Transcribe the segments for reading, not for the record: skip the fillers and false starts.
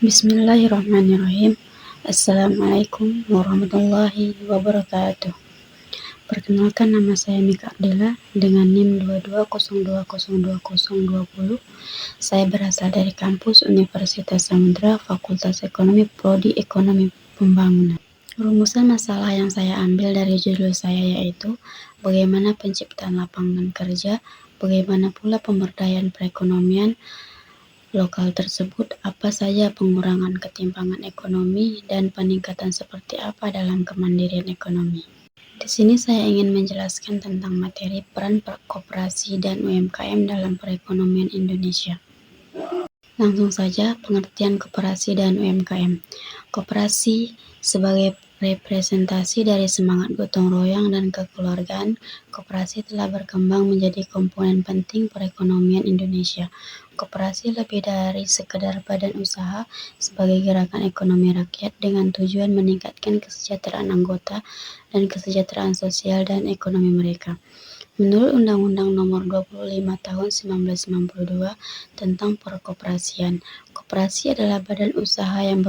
Bismillahirrahmanirrahim. Assalamualaikum warahmatullahi wabarakatuh. Perkenalkan, nama saya Mika Ardila dengan NIM 2202020020. Saya berasal dari kampus Universitas Samudra, Fakultas Ekonomi, Prodi Ekonomi Pembangunan. Rumusan masalah yang saya ambil dari judul saya yaitu bagaimana penciptaan lapangan kerja, bagaimana pula pemberdayaan perekonomian lokal tersebut, apa saja pengurangan ketimpangan ekonomi, dan peningkatan seperti apa dalam kemandirian ekonomi. Di sini saya ingin menjelaskan tentang materi peran koperasi dan UMKM dalam perekonomian Indonesia. Langsung saja, pengertian koperasi dan UMKM. Koperasi sebagai representasi dari semangat gotong royong dan kekeluargaan, koperasi telah berkembang menjadi komponen penting perekonomian Indonesia. Koperasi lebih dari sekedar badan usaha sebagai gerakan ekonomi rakyat dengan tujuan meningkatkan kesejahteraan anggota dan kesejahteraan sosial dan ekonomi mereka. Menurut Undang-Undang Nomor 25 Tahun 1992 tentang Perkoperasian, koperasi adalah badan usaha yang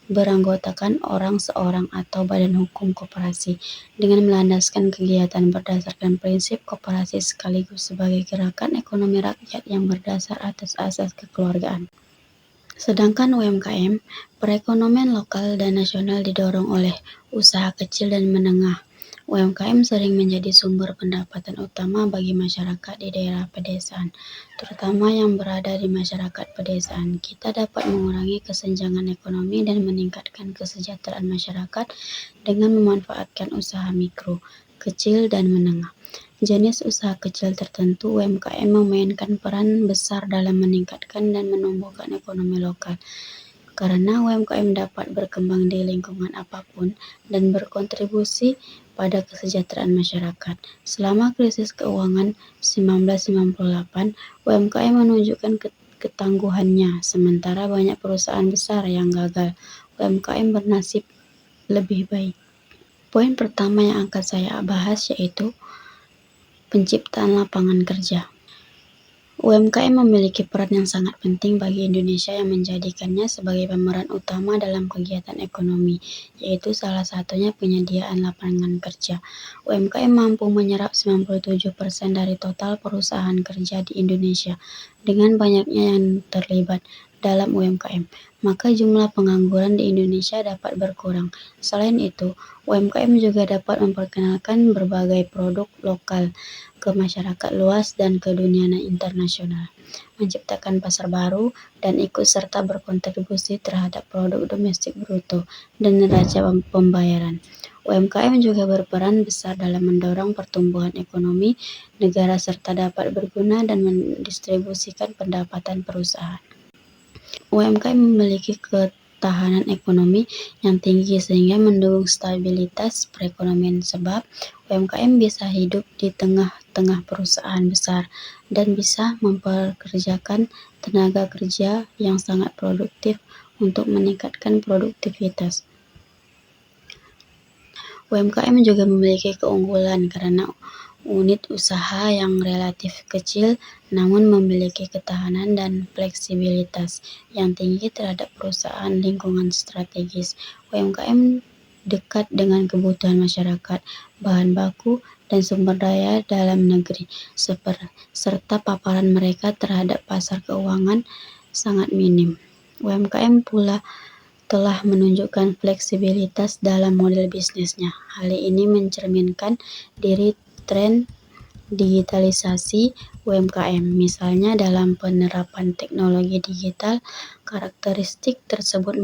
beranggotakan orang seorang atau badan hukum koperasi dengan melandaskan kegiatan berdasarkan prinsip koperasi sekaligus sebagai gerakan ekonomi rakyat yang berdasar atas asas kekeluargaan. Sedangkan UMKM, perekonomian lokal dan nasional didorong oleh usaha kecil dan menengah. UMKM sering menjadi sumber pendapatan utama bagi masyarakat di daerah pedesaan, terutama yang berada di masyarakat pedesaan. Kita dapat mengurangi kesenjangan ekonomi dan meningkatkan kesejahteraan masyarakat dengan memanfaatkan usaha mikro, kecil, dan menengah. Jenis usaha kecil tertentu UMKM memainkan peran besar dalam meningkatkan dan menumbuhkan ekonomi lokal. Karena UMKM dapat berkembang di lingkungan apapun dan berkontribusi pada kesejahteraan masyarakat. Selama krisis keuangan 1998, UMKM menunjukkan ketangguhannya, sementara banyak perusahaan besar yang gagal. UMKM bernasib lebih baik. Poin pertama yang akan saya bahas yaitu penciptaan lapangan kerja. UMKM memiliki peran yang sangat penting bagi Indonesia yang menjadikannya sebagai pemeran utama dalam kegiatan ekonomi, yaitu salah satunya penyediaan lapangan kerja. UMKM mampu menyerap 97% dari total perusahaan kerja di Indonesia. Dengan banyaknya yang terlibat dalam UMKM, maka jumlah pengangguran di Indonesia dapat berkurang. Selain itu, UMKM juga dapat memperkenalkan berbagai produk lokal ke masyarakat luas dan ke dunia internasional, menciptakan pasar baru, dan ikut serta berkontribusi terhadap produk domestik bruto dan neraca pembayaran. UMKM juga berperan besar dalam mendorong pertumbuhan ekonomi negara serta dapat berguna dan mendistribusikan pendapatan perusahaan. UMKM memiliki ketahanan ekonomi yang tinggi sehingga mendukung stabilitas perekonomian sebab UMKM bisa hidup di tengah-tengah perusahaan besar dan bisa mempekerjakan tenaga kerja yang sangat produktif untuk meningkatkan produktivitas. UMKM juga memiliki keunggulan karena unit usaha yang relatif kecil namun memiliki ketahanan dan fleksibilitas yang tinggi terhadap perusahaan lingkungan strategis. UMKM dekat dengan kebutuhan masyarakat, bahan baku, dan sumber daya dalam negeri, serta paparan mereka terhadap pasar keuangan sangat minim. UMKM pula telah menunjukkan fleksibilitas dalam model bisnisnya. Hal ini mencerminkan diri tren digitalisasi UMKM, misalnya dalam penerapan teknologi digital. Karakteristik tersebut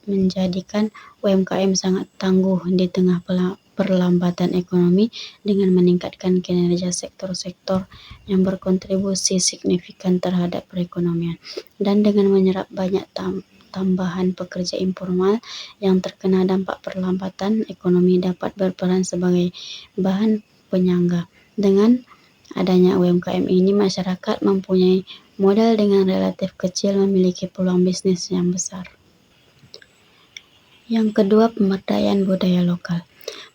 menjadikan UMKM sangat tangguh di tengah perlambatan ekonomi dengan meningkatkan kinerja sektor-sektor yang berkontribusi signifikan terhadap perekonomian dan dengan menyerap banyak tambahan pekerja informal yang terkena dampak perlambatan ekonomi dapat berperan sebagai bahan penyangga. Dengan adanya UMKM ini, masyarakat mempunyai modal dengan relatif kecil memiliki peluang bisnis yang besar. Yang kedua, pemberdayaan budaya lokal.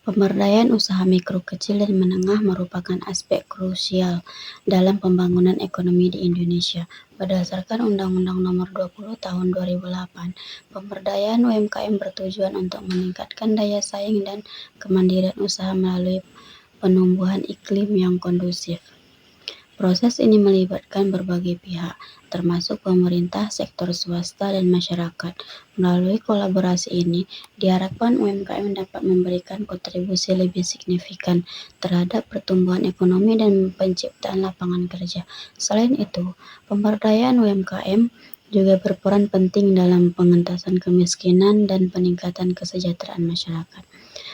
Pemberdayaan usaha mikro, kecil, dan menengah merupakan aspek krusial dalam pembangunan ekonomi di Indonesia. Berdasarkan Undang-Undang Nomor 20 Tahun 2008, pemberdayaan UMKM bertujuan untuk meningkatkan daya saing dan kemandirian usaha melalui penumbuhan iklim yang kondusif. Proses ini melibatkan berbagai pihak, termasuk pemerintah, sektor swasta, dan masyarakat. Melalui kolaborasi ini, diharapkan UMKM dapat memberikan kontribusi lebih signifikan terhadap pertumbuhan ekonomi dan penciptaan lapangan kerja. Selain itu, pemberdayaan UMKM juga berperan penting dalam pengentasan kemiskinan dan peningkatan kesejahteraan masyarakat.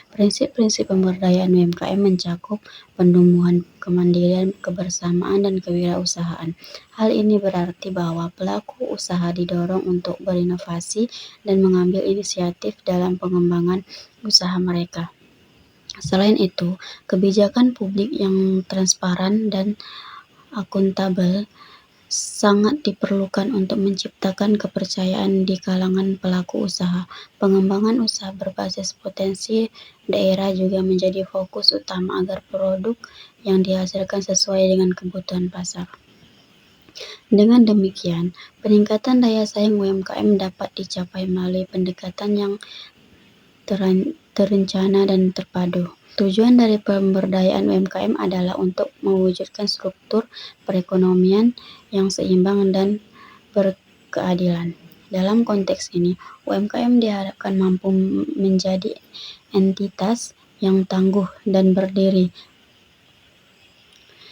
Prinsip-prinsip pemberdayaan UMKM mencakup penumbuhan kemandirian, kebersamaan, dan kewirausahaan. Hal ini berarti bahwa pelaku usaha didorong untuk berinovasi dan mengambil inisiatif dalam pengembangan usaha mereka. Selain itu, kebijakan publik yang transparan dan akuntabel sangat diperlukan untuk menciptakan kepercayaan di kalangan pelaku usaha. Pengembangan usaha berbasis potensi daerah juga menjadi fokus utama agar produk yang dihasilkan sesuai dengan kebutuhan pasar. Dengan demikian, peningkatan daya saing UMKM dapat dicapai melalui pendekatan yang terencana dan terpadu. Tujuan dari pemberdayaan UMKM adalah untuk mewujudkan struktur perekonomian yang seimbang dan berkeadilan. Dalam konteks ini, UMKM diharapkan mampu menjadi entitas yang tangguh dan berdiri.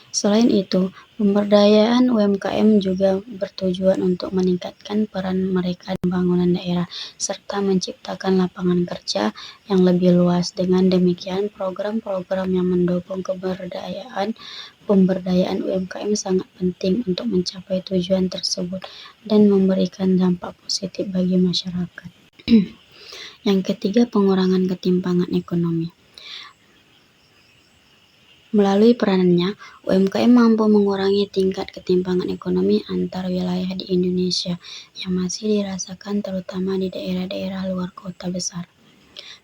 Selain itu, pemberdayaan UMKM juga bertujuan untuk meningkatkan peran mereka dalam pembangunan daerah, serta menciptakan lapangan kerja yang lebih luas. Dengan demikian, program-program yang mendukung pemberdayaan UMKM sangat penting untuk mencapai tujuan tersebut dan memberikan dampak positif bagi masyarakat. Yang ketiga, pengurangan ketimpangan ekonomi. Melalui peranannya, UMKM mampu mengurangi tingkat ketimpangan ekonomi antar wilayah di Indonesia yang masih dirasakan terutama di daerah-daerah luar kota besar.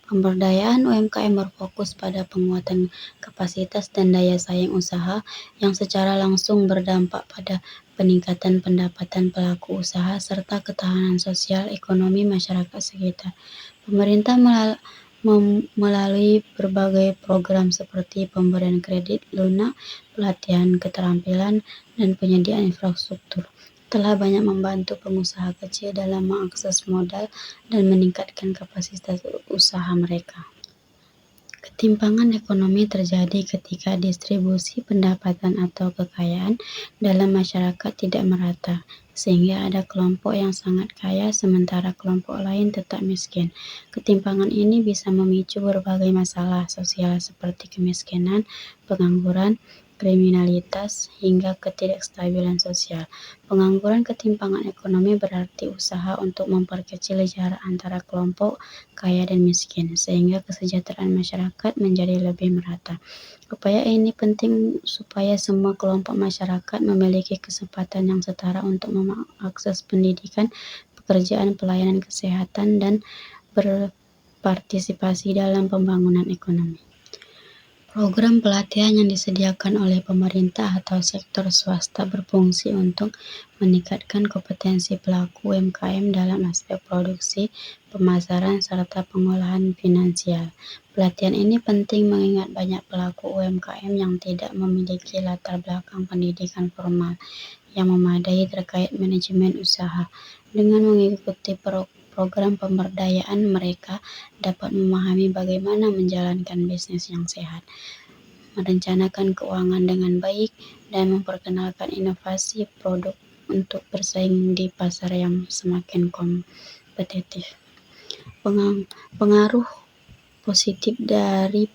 Pemberdayaan UMKM berfokus pada penguatan kapasitas dan daya saing usaha yang secara langsung berdampak pada peningkatan pendapatan pelaku usaha serta ketahanan sosial ekonomi masyarakat sekitar. Pemerintah melalui berbagai program seperti pemberian kredit lunak, pelatihan keterampilan, dan penyediaan infrastruktur telah banyak membantu pengusaha kecil dalam mengakses modal dan meningkatkan kapasitas usaha mereka. Ketimpangan ekonomi terjadi ketika distribusi pendapatan atau kekayaan dalam masyarakat tidak merata, sehingga ada kelompok yang sangat kaya sementara kelompok lain tetap miskin. Ketimpangan ini bisa memicu berbagai masalah sosial seperti kemiskinan, pengangguran, kriminalitas, hingga ketidakstabilan sosial. Pengangguran ketimpangan ekonomi berarti usaha untuk memperkecil jarak antara kelompok kaya dan miskin, sehingga kesejahteraan masyarakat menjadi lebih merata. Upaya ini penting supaya semua kelompok masyarakat memiliki kesempatan yang setara untuk mengakses pendidikan, pekerjaan, pelayanan kesehatan, dan berpartisipasi dalam pembangunan ekonomi. Program pelatihan yang disediakan oleh pemerintah atau sektor swasta berfungsi untuk meningkatkan kompetensi pelaku UMKM dalam aspek produksi, pemasaran, serta pengolahan finansial. Pelatihan ini penting mengingat banyak pelaku UMKM yang tidak memiliki latar belakang pendidikan formal yang memadai terkait manajemen usaha. Dengan mengikuti program pemberdayaan, mereka dapat memahami bagaimana menjalankan bisnis yang sehat, merencanakan keuangan dengan baik, dan memperkenalkan inovasi produk untuk bersaing di pasar yang semakin kompetitif. Pengaruh positif dari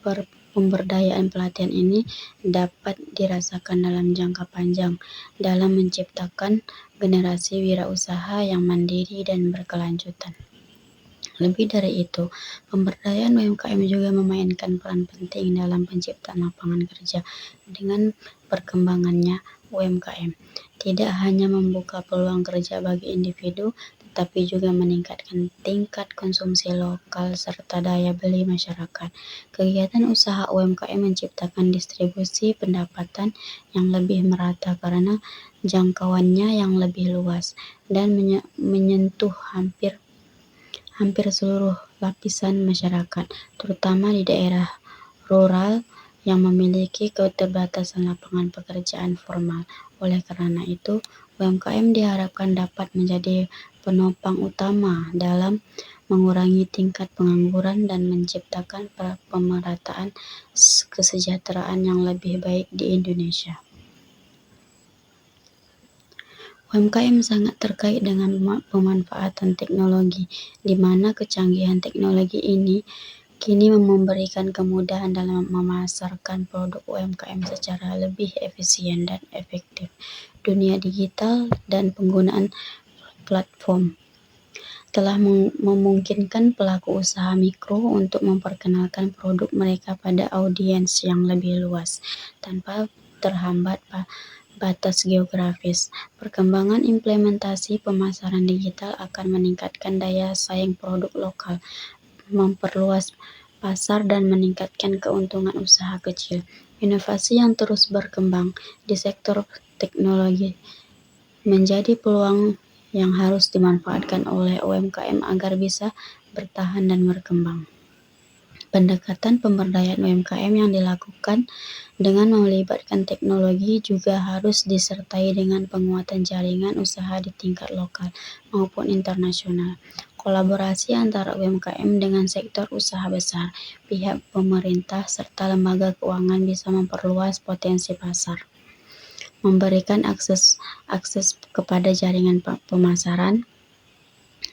pemberdayaan pelatihan ini dapat dirasakan dalam jangka panjang dalam menciptakan generasi wirausaha yang mandiri dan berkelanjutan. Lebih dari itu, pemberdayaan UMKM juga memainkan peran penting dalam penciptaan lapangan kerja. Dengan perkembangannya UMKM tidak hanya membuka peluang kerja bagi individu, tetapi juga meningkatkan tingkat konsumsi lokal serta daya beli masyarakat. Kegiatan usaha UMKM menciptakan distribusi pendapatan yang lebih merata karena jangkauannya yang lebih luas dan menyentuh hampir seluruh lapisan masyarakat, terutama di daerah rural yang memiliki keterbatasan lapangan pekerjaan formal. Oleh karena itu, UMKM diharapkan dapat menjadi penopang utama dalam mengurangi tingkat pengangguran dan menciptakan pemerataan kesejahteraan yang lebih baik di Indonesia. UMKM sangat terkait dengan pemanfaatan teknologi, di mana kecanggihan teknologi ini kini memberikan kemudahan dalam memasarkan produk UMKM secara lebih efisien dan efektif. Dunia digital dan penggunaan platform telah memungkinkan pelaku usaha mikro untuk memperkenalkan produk mereka pada audiens yang lebih luas tanpa terhambat batas geografis. Perkembangan implementasi pemasaran digital akan meningkatkan daya saing produk lokal, memperluas pasar dan meningkatkan keuntungan usaha kecil. Inovasi yang terus berkembang di sektor teknologi menjadi peluang yang harus dimanfaatkan oleh UMKM agar bisa bertahan dan berkembang. Pendekatan pemberdayaan UMKM yang dilakukan dengan melibatkan teknologi juga harus disertai dengan penguatan jaringan usaha di tingkat lokal maupun internasional. Kolaborasi antara UMKM dengan sektor usaha besar, pihak pemerintah, serta lembaga keuangan bisa memperluas potensi pasar, memberikan akses kepada jaringan pemasaran,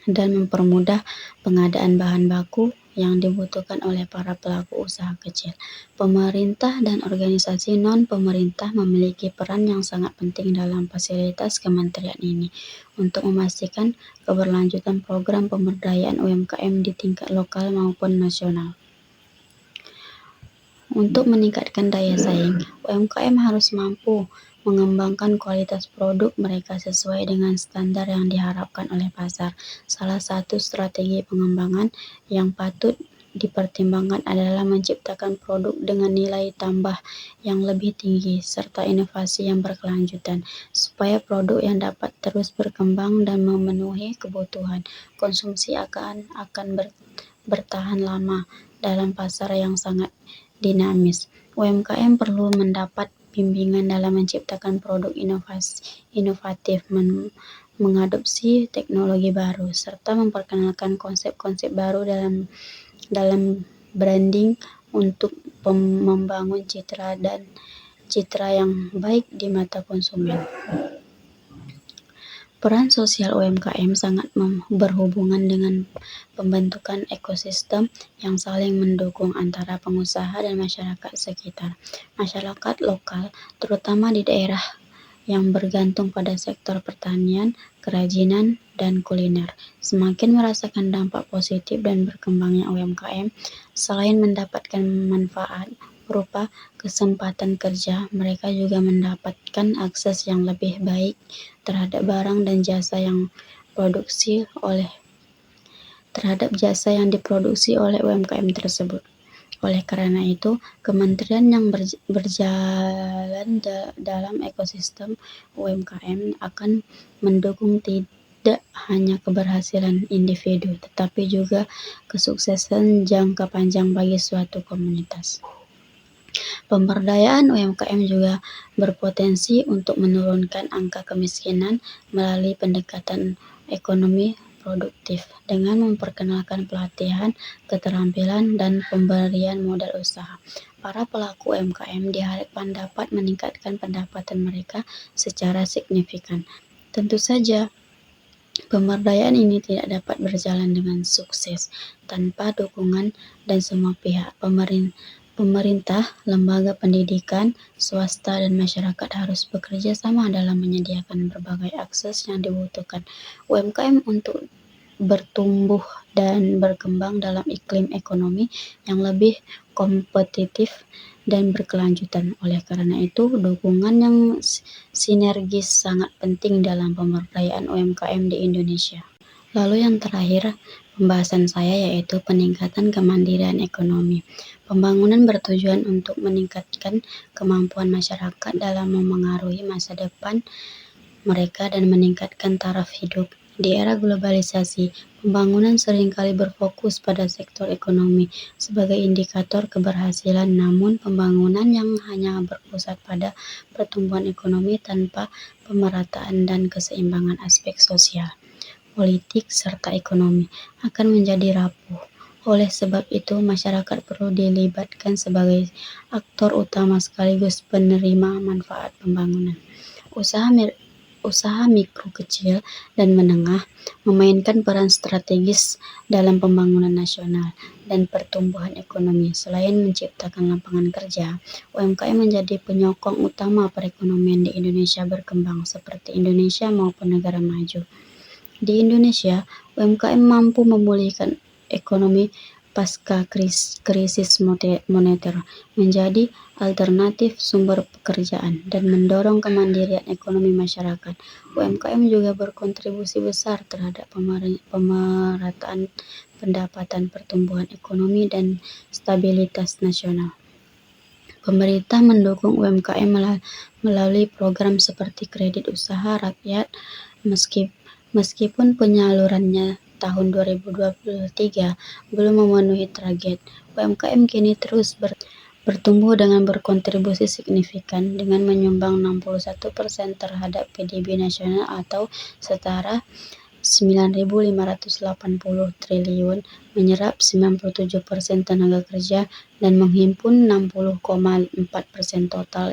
dan mempermudah pengadaan bahan baku yang dibutuhkan oleh para pelaku usaha kecil. Pemerintah dan organisasi non-pemerintah memiliki peran yang sangat penting dalam fasilitas kementerian ini untuk memastikan keberlanjutan program pemberdayaan UMKM di tingkat lokal maupun nasional. Untuk meningkatkan daya saing, UMKM harus mampu mengembangkan kualitas produk mereka sesuai dengan standar yang diharapkan oleh pasar. Salah satu strategi pengembangan yang patut dipertimbangkan adalah menciptakan produk dengan nilai tambah yang lebih tinggi serta inovasi yang berkelanjutan, supaya produk yang dapat terus berkembang dan memenuhi kebutuhan konsumsi akan bertahan lama dalam pasar yang sangat dinamis. UMKM perlu mendapat bimbingan dalam menciptakan produk inovatif, mengadopsi teknologi baru, serta memperkenalkan konsep-konsep baru dalam branding untuk membangun citra yang baik di mata konsumen. Peran sosial UMKM sangat berhubungan dengan pembentukan ekosistem yang saling mendukung antara pengusaha dan masyarakat sekitar. Masyarakat lokal, terutama di daerah yang bergantung pada sektor pertanian, kerajinan, dan kuliner, semakin merasakan dampak positif dan berkembangnya UMKM. Selain mendapatkan manfaat berupa kesempatan kerja, mereka juga mendapatkan akses yang lebih baik terhadap barang dan jasa yang diproduksi oleh UMKM tersebut. Oleh karena itu, kementerian yang berjalan dalam ekosistem UMKM akan mendukung tidak hanya keberhasilan individu, tetapi juga kesuksesan jangka panjang bagi suatu komunitas. Pemberdayaan UMKM juga berpotensi untuk menurunkan angka kemiskinan melalui pendekatan ekonomi produktif dengan memperkenalkan pelatihan, keterampilan, dan pemberian modal usaha. Para pelaku UMKM diharapkan dapat meningkatkan pendapatan mereka secara signifikan. Tentu saja, pemberdayaan ini tidak dapat berjalan dengan sukses tanpa dukungan dan semua pihak. Pemerintah, lembaga pendidikan, swasta, dan masyarakat harus bekerja sama dalam menyediakan berbagai akses yang dibutuhkan UMKM untuk bertumbuh dan berkembang dalam iklim ekonomi yang lebih kompetitif dan berkelanjutan. Oleh karena itu, dukungan yang sinergis sangat penting dalam pemberdayaan UMKM di Indonesia. Lalu yang terakhir, pembahasan saya yaitu peningkatan kemandirian ekonomi. Pembangunan bertujuan untuk meningkatkan kemampuan masyarakat dalam memengaruhi masa depan mereka dan meningkatkan taraf hidup. Di era globalisasi, pembangunan seringkali berfokus pada sektor ekonomi sebagai indikator keberhasilan, namun pembangunan yang hanya berpusat pada pertumbuhan ekonomi tanpa pemerataan dan keseimbangan aspek sosial, politik, serta ekonomi akan menjadi rapuh. Oleh sebab itu, masyarakat perlu dilibatkan sebagai aktor utama sekaligus penerima manfaat pembangunan. Usaha usaha mikro, kecil, dan menengah memainkan peran strategis dalam pembangunan nasional dan pertumbuhan ekonomi. Selain menciptakan lapangan kerja, UMKM menjadi penyokong utama perekonomian di Indonesia berkembang seperti Indonesia maupun negara maju. Di Indonesia, UMKM mampu memulihkan ekonomi pasca krisis moneter, menjadi alternatif sumber pekerjaan, dan mendorong kemandirian ekonomi masyarakat. UMKM juga berkontribusi besar terhadap pemerataan pendapatan, pertumbuhan ekonomi, dan stabilitas nasional. Pemerintah mendukung UMKM melalui program seperti kredit usaha rakyat, meskipun penyalurannya tahun 2023 belum memenuhi target. UMKM kini terus bertumbuh dengan berkontribusi signifikan dengan menyumbang 61% terhadap PDB nasional atau setara 9.580 triliun, menyerap 97% tenaga kerja dan menghimpun 60,4% total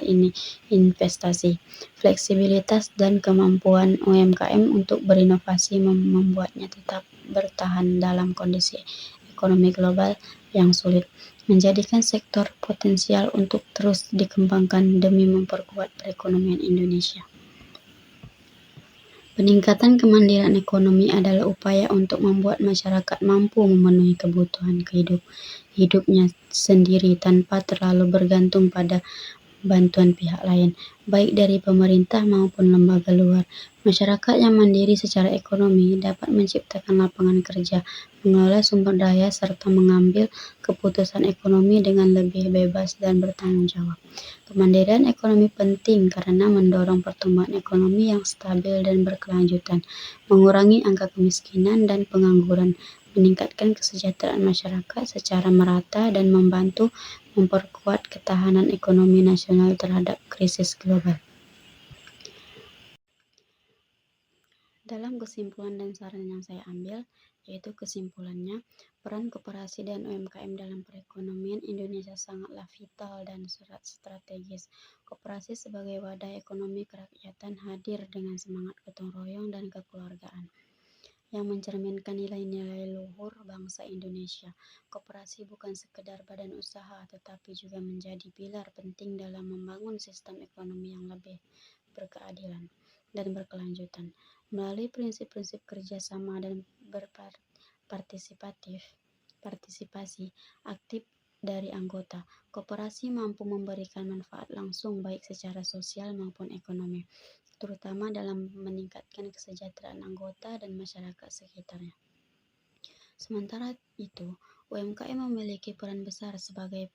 investasi. Fleksibilitas dan kemampuan UMKM untuk berinovasi membuatnya tetap bertahan dalam kondisi ekonomi global yang sulit, menjadikan sektor potensial untuk terus dikembangkan demi memperkuat perekonomian Indonesia. Peningkatan kemandirian ekonomi adalah upaya untuk membuat masyarakat mampu memenuhi kebutuhan hidupnya sendiri tanpa terlalu bergantung pada bantuan pihak lain, baik dari pemerintah maupun lembaga luar. Masyarakat yang mandiri secara ekonomi dapat menciptakan lapangan kerja, mengelola sumber daya, serta mengambil keputusan ekonomi dengan lebih bebas dan bertanggung jawab. Kemandirian ekonomi penting karena mendorong pertumbuhan ekonomi yang stabil dan berkelanjutan, mengurangi angka kemiskinan dan pengangguran, meningkatkan kesejahteraan masyarakat secara merata, dan membantu memperkuat ketahanan ekonomi nasional terhadap krisis global. Dalam kesimpulan dan saran yang saya ambil, yaitu kesimpulannya, peran koperasi dan UMKM dalam perekonomian Indonesia sangatlah vital dan strategis. Koperasi sebagai wadah ekonomi kerakyatan hadir dengan semangat gotong royong dan kekeluargaan yang mencerminkan nilai-nilai luhur bangsa Indonesia. Koperasi bukan sekedar badan usaha, tetapi juga menjadi pilar penting dalam membangun sistem ekonomi yang lebih berkeadilan dan berkelanjutan. Melalui prinsip-prinsip kerjasama dan partisipasi aktif dari anggota, koperasi mampu memberikan manfaat langsung baik secara sosial maupun ekonomi, terutama dalam meningkatkan kesejahteraan anggota dan masyarakat sekitarnya. Sementara itu, UMKM memiliki peran besar sebagai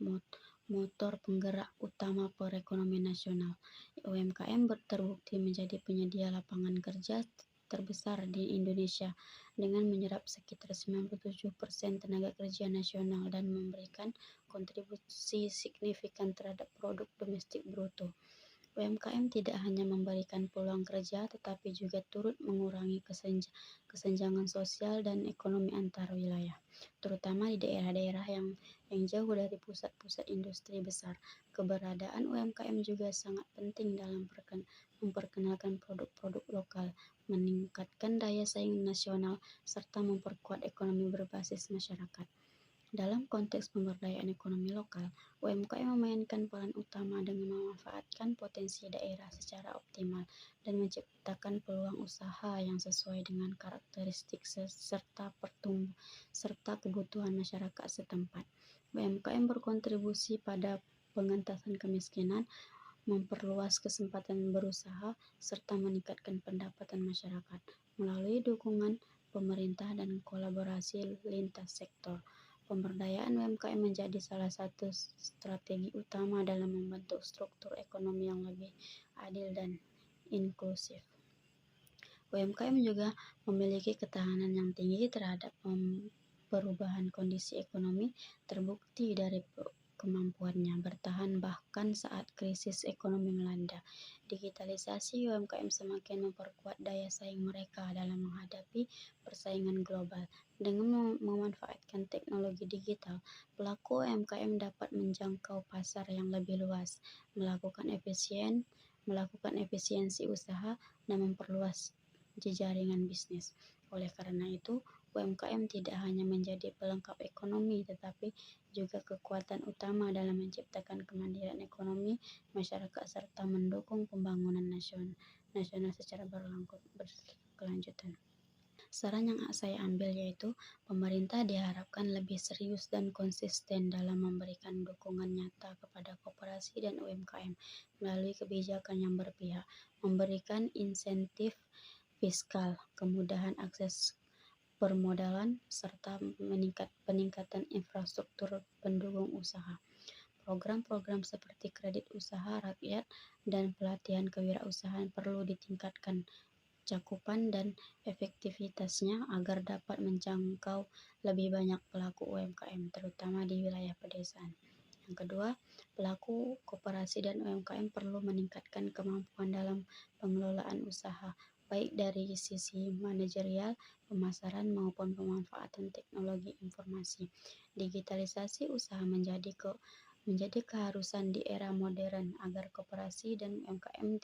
motor penggerak utama perekonomian nasional. UMKM terbukti menjadi penyedia lapangan kerja terbesar di Indonesia dengan menyerap sekitar 97% tenaga kerja nasional dan memberikan kontribusi signifikan terhadap produk domestik bruto. UMKM tidak hanya memberikan peluang kerja, tetapi juga turut mengurangi kesenjangan sosial dan ekonomi antar wilayah, terutama di daerah-daerah yang jauh dari pusat-pusat industri besar. Keberadaan UMKM juga sangat penting dalam memperkenalkan produk-produk lokal, meningkatkan daya saing nasional, serta memperkuat ekonomi berbasis masyarakat. Dalam konteks pemberdayaan ekonomi lokal, UMKM memainkan peran utama dengan memanfaatkan potensi daerah secara optimal dan menciptakan peluang usaha yang sesuai dengan karakteristik serta kebutuhan masyarakat setempat. UMKM berkontribusi pada pengentasan kemiskinan, memperluas kesempatan berusaha, serta meningkatkan pendapatan masyarakat melalui dukungan pemerintah, dan kolaborasi lintas sektor. Pemberdayaan UMKM menjadi salah satu strategi utama dalam membentuk struktur ekonomi yang lebih adil dan inklusif. UMKM juga memiliki ketahanan yang tinggi terhadap perubahan kondisi ekonomi, terbukti dari kemampuannya bertahan bahkan saat krisis ekonomi melanda. Digitalisasi UMKM semakin memperkuat daya saing mereka dalam menghadapi persaingan global. Dengan memanfaatkan teknologi digital, pelaku UMKM dapat menjangkau pasar yang lebih luas, melakukan efisiensi usaha, dan memperluas jaringan bisnis. Oleh karena itu, UMKM tidak hanya menjadi pelengkap ekonomi, tetapi juga kekuatan utama dalam menciptakan kemandirian ekonomi masyarakat serta mendukung pembangunan nasional secara berkelanjutan. Saran yang saya ambil yaitu pemerintah diharapkan lebih serius dan konsisten dalam memberikan dukungan nyata kepada koperasi dan UMKM melalui kebijakan yang berpihak, memberikan insentif fiskal, kemudahan akses permodalan, serta peningkatan infrastruktur pendukung usaha. Program-program seperti kredit usaha rakyat dan pelatihan kewirausahaan perlu ditingkatkan cakupan dan efektivitasnya agar dapat menjangkau lebih banyak pelaku UMKM, terutama di wilayah pedesaan. Yang kedua, pelaku koperasi dan UMKM perlu meningkatkan kemampuan dalam pengelolaan usaha, baik dari sisi manajerial, pemasaran, maupun pemanfaatan teknologi informasi. Digitalisasi usaha menjadi keharusan di era modern agar koperasi dan UMKM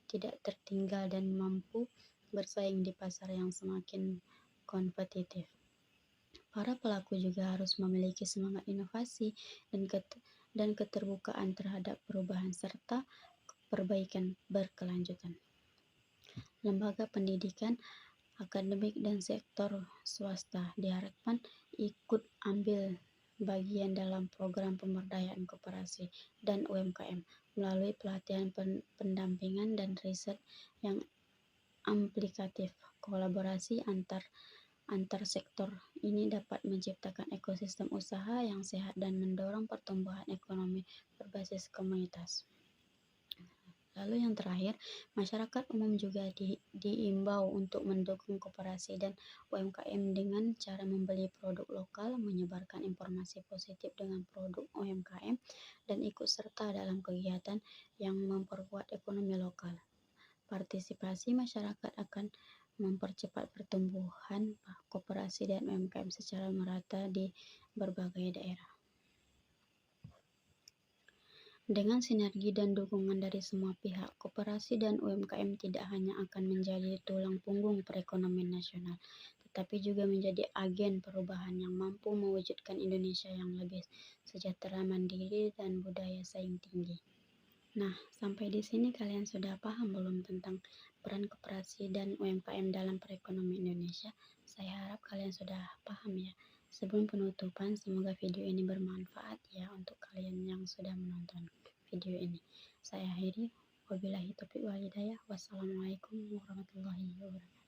tidak tertinggal dan mampu bersaing di pasar yang semakin kompetitif. Para pelaku juga harus memiliki semangat inovasi dan keterbukaan terhadap perubahan serta perbaikan berkelanjutan. Lembaga pendidikan, akademik, dan sektor swasta diharapkan ikut ambil bagian dalam program pemberdayaan koperasi dan UMKM melalui pelatihan pendampingan dan riset yang aplikatif. Kolaborasi antar sektor ini dapat menciptakan ekosistem usaha yang sehat dan mendorong pertumbuhan ekonomi berbasis komunitas. Lalu yang terakhir, masyarakat umum juga diimbau untuk mendukung koperasi dan UMKM dengan cara membeli produk lokal, menyebarkan informasi positif dengan produk UMKM, dan ikut serta dalam kegiatan yang memperkuat ekonomi lokal. Partisipasi masyarakat akan mempercepat pertumbuhan koperasi dan UMKM secara merata di berbagai daerah. Dengan sinergi dan dukungan dari semua pihak, koperasi dan UMKM tidak hanya akan menjadi tulang punggung perekonomian nasional, tetapi juga menjadi agen perubahan yang mampu mewujudkan Indonesia yang lebih sejahtera, mandiri, dan budaya saing tinggi. Nah, sampai di sini kalian sudah paham belum tentang peran koperasi dan UMKM dalam perekonomian Indonesia? Saya harap kalian sudah paham ya. Sebelum penutupan, semoga video ini bermanfaat ya untuk kalian yang sudah menonton video ini. Saya akhiri. Wabillahi taufiq wal hidayah. Wassalamualaikum warahmatullahi wabarakatuh.